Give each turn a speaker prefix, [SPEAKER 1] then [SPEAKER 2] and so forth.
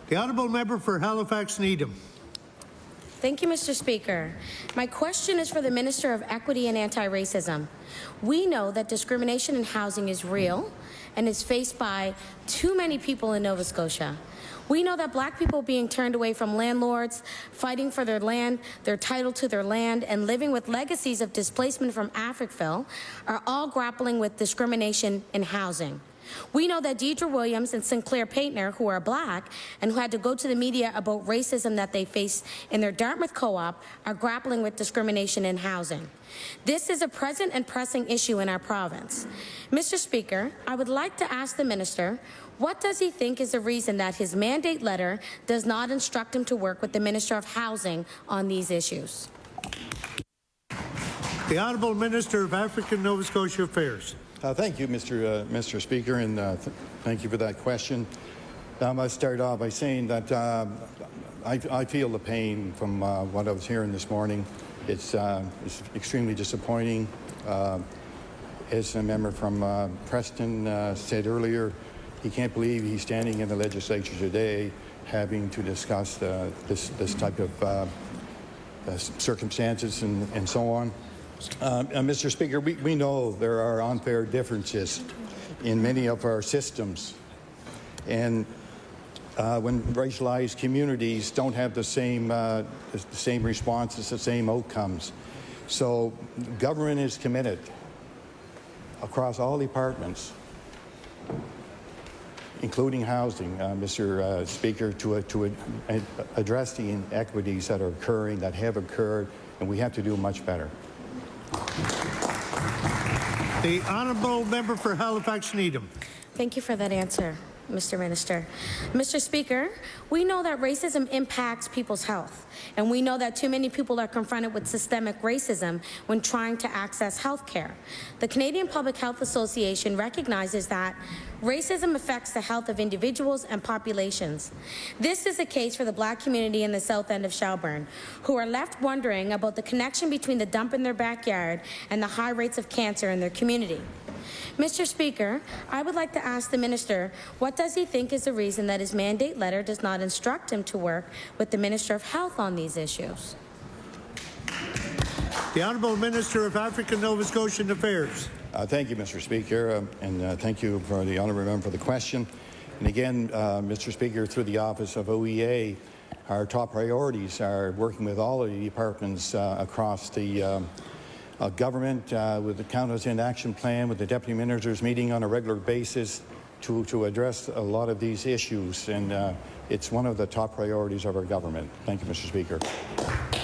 [SPEAKER 1] The honourable member for Halifax Needham.
[SPEAKER 2] Thank you, Mr. Speaker. My question is for the Minister of Equity and Anti-Racism. We know that discrimination in housing is real and is faced by too many people in Nova Scotia. We know that Black people being turned away from landlords, fighting for their land, their title to their land, and living with legacies of displacement from Africville are all grappling with discrimination in housing. We know that Deidre Williams and Sinclair Paintner, who are Black and who had to go to the media about racism that they face in their Dartmouth co-op, are grappling with discrimination in housing. This is a present and pressing issue in our province. Mr. Speaker, I would like to ask the Minister, what does he think is the reason that his mandate letter does not instruct him to work with the Minister of Housing on these issues?
[SPEAKER 1] The Honourable Minister of African Nova Scotia Affairs.
[SPEAKER 3] Thank you, Mr. Speaker, and thank you for that question. I must start off by saying that I feel the pain from what I was hearing this morning. It's extremely disappointing. As a member from Preston said earlier, he can't believe he's standing in the legislature today having to discuss this type of circumstances and so on. Mr. Speaker, we know there are unfair differences in many of our systems, and when racialized communities don't have the same responses, the same outcomes. So government is committed across all departments, including housing, Mr. Speaker, to address the inequities that are occurring, that have occurred, and we have to do much better.
[SPEAKER 1] The honourable member for Halifax Needham.
[SPEAKER 2] Thank you for that answer, Mr. Minister. Mr. Speaker, we know that racism impacts people's health, and we know that too many people are confronted with systemic racism when trying to access health care. The Canadian Public Health Association recognizes that racism affects the health of individuals and populations. This is the case for the Black community in the south end of Shelburne, who are left wondering about the connection between the dump in their backyard and the high rates of cancer in their community. Mr. Speaker, I would like to ask the Minister, what does he think is the reason that his mandate letter does not instruct him to work with the Minister of Health on these issues?
[SPEAKER 1] The Honourable Minister of African Nova Scotian Affairs.
[SPEAKER 3] Thank you, Mr. Speaker, and thank you for the honourable member for the question. And again, Mr. Speaker, through the Office of OEA, our top priorities are working with all of the departments across the government, with the Counters in Action Plan, with the Deputy Ministers meeting on a regular basis to address a lot of these issues, and it's one of the top priorities of our government. Thank you, Mr. Speaker.